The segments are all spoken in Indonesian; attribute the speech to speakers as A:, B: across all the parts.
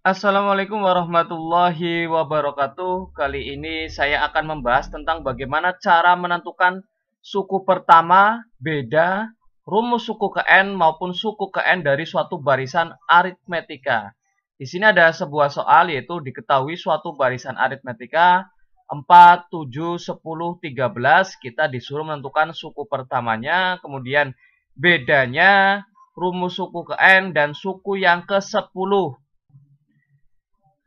A: Assalamualaikum warahmatullahi wabarakatuh. Kali ini saya akan membahas tentang bagaimana cara menentukan suku pertama, beda, rumus suku ke N maupun suku ke N dari suatu barisan aritmetika. Di sini ada sebuah soal yaitu diketahui suatu barisan aritmetika 4, 7, 10, 13. Kita disuruh menentukan suku pertamanya, kemudian bedanya, rumus suku ke N, dan suku yang ke-10.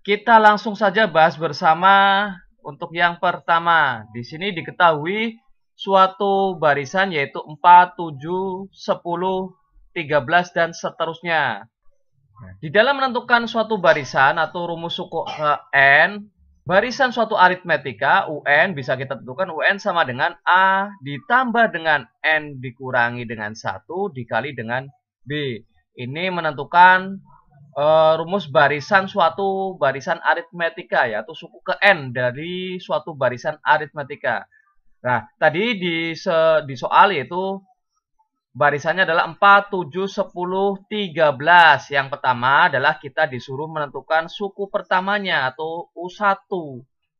A: Kita langsung saja bahas bersama untuk yang pertama. Di sini diketahui suatu barisan yaitu 4, 7, 10, 13, dan seterusnya. Di dalam menentukan suatu barisan atau rumus suku ke N, barisan suatu aritmetika UN bisa kita tentukan UN sama dengan A ditambah dengan N dikurangi dengan 1 dikali dengan B. Ini menentukan rumus barisan suatu barisan aritmetika ya, atau suku ke N dari suatu barisan aritmetika. Nah, tadi di soal yaitu barisannya adalah 4, 7, 10, 13. Yang pertama adalah kita disuruh menentukan suku pertamanya atau U1.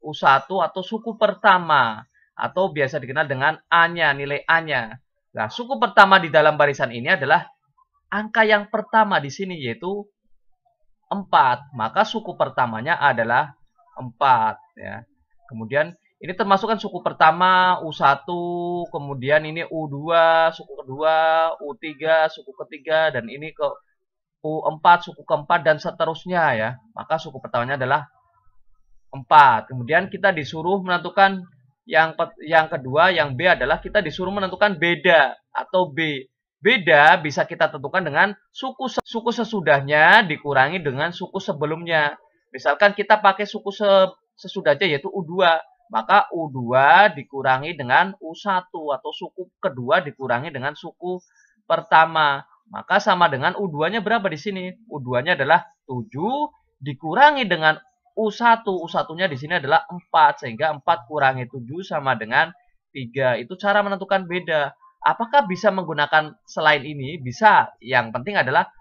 A: U1 atau suku pertama atau biasa dikenal dengan A-nya, nilai A-nya. Nah, suku pertama di dalam barisan ini adalah angka yang pertama di sini yaitu 4, maka suku pertamanya adalah 4 ya. Kemudian ini termasuk kan suku pertama U1, kemudian ini U2, suku kedua, U3, suku ketiga, dan ini ke U4, suku keempat, dan seterusnya ya. Maka suku pertamanya adalah 4. Kemudian kita disuruh menentukan yang kedua, yang B adalah kita disuruh menentukan beda atau B. Beda bisa kita tentukan dengan suku sesudahnya dikurangi dengan suku sebelumnya. Misalkan kita pakai suku sesudahnya yaitu U2, maka U2 dikurangi dengan U1 atau suku kedua dikurangi dengan suku pertama. Maka sama dengan U2-nya berapa di sini? U2-nya adalah 7 dikurangi dengan U1. U1-nya di sini adalah 4, sehingga 4 kurangi 7 sama dengan 3. Itu cara menentukan beda. Apakah bisa menggunakan selain ini? Bisa. Yang penting adalah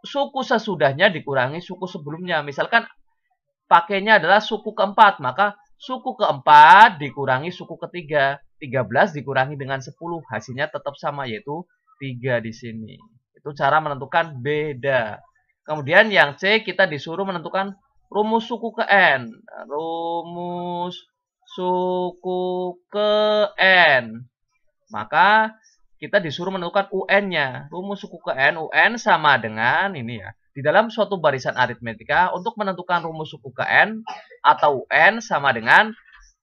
A: suku sesudahnya dikurangi suku sebelumnya. Misalkan pakainya adalah suku keempat, maka suku keempat dikurangi suku ketiga. 13 dikurangi dengan 10, hasilnya tetap sama yaitu 3 di sini. Itu cara menentukan beda. Kemudian yang C kita disuruh menentukan rumus suku ke N. Rumus suku ke N. Maka kita disuruh menentukan UN-nya. Rumus suku ke N, UN sama dengan ini ya. Di dalam suatu barisan aritmetika, untuk menentukan rumus suku ke N atau UN sama dengan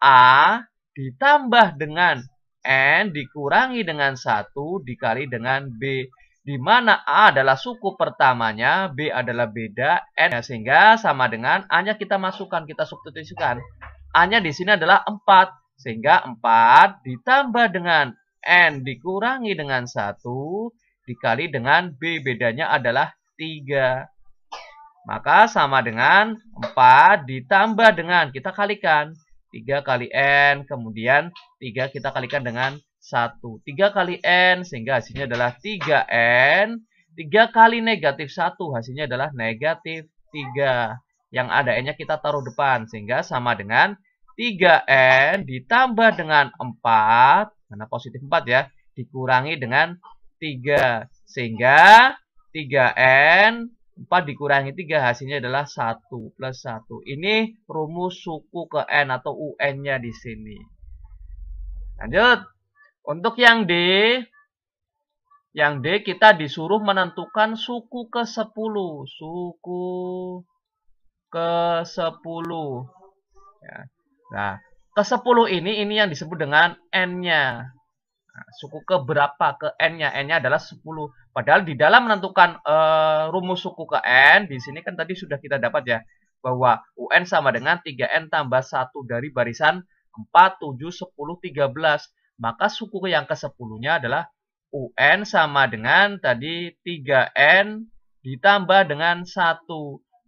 A: A ditambah dengan N dikurangi dengan 1 dikali dengan B. Di mana A adalah suku pertamanya, B adalah beda, N sehingga sama dengan A-nya kita masukkan, kita substitusikan. A-nya di sini adalah 4, sehingga 4 ditambah dengan N dikurangi dengan 1 dikali dengan B, bedanya adalah 3. Maka sama dengan 4 ditambah dengan, kita kalikan, 3 kali N, kemudian 3 kita kalikan dengan 1. 3 kali N, sehingga hasilnya adalah 3N. 3 kali negatif 1, hasilnya adalah negatif 3. Yang ada N-nya kita taruh depan, sehingga sama dengan 3N ditambah dengan 4, karena positif 4 ya, dikurangi dengan 3. Sehingga 3N, 4 dikurangi 3, hasilnya adalah 1 plus 1. Ini rumus suku ke N atau UN-nya di sini. Lanjut. Untuk yang D kita disuruh menentukan suku ke-10. Suku ke-10. Ya. Nah, ke-10 ini yang disebut dengan N-nya. Nah, suku ke berapa? Ke N-nya. N-nya adalah 10. Padahal di dalam menentukan rumus suku ke N, di sini kan tadi sudah kita dapat ya, bahwa UN sama dengan 3N tambah 1 dari barisan 4, 7, 10, 13. Maka suku yang ke-10-nya adalah UN sama dengan tadi 3N ditambah dengan 1.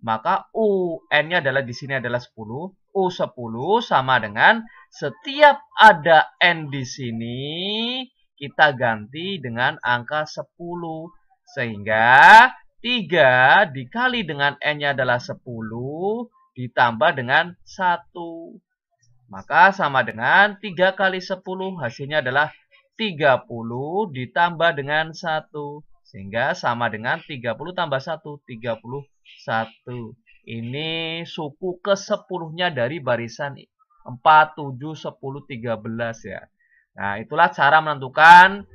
A: Maka UN-nya adalah di sini adalah 10. U10 sama dengan setiap ada N di sini kita ganti dengan angka 10. Sehingga 3 dikali dengan N-nya adalah 10 ditambah dengan 1. Maka sama dengan 3 kali 10 hasilnya adalah 30 ditambah dengan 1. Sehingga sama dengan 30 tambah 1, 31. Ini suku ke-10-nya dari barisan 4, 7, 10, 13 ya. Nah, itulah cara menentukan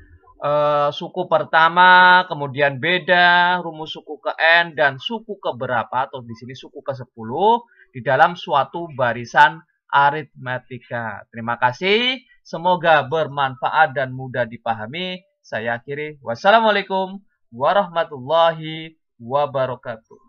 A: suku pertama, kemudian beda, rumus suku ke N, dan suku ke berapa, atau di sini suku ke-10 di dalam suatu barisan aritmetika. Terima kasih. Semoga bermanfaat dan mudah dipahami. Saya akhiri. Wassalamualaikum warahmatullahi wabarakatuh.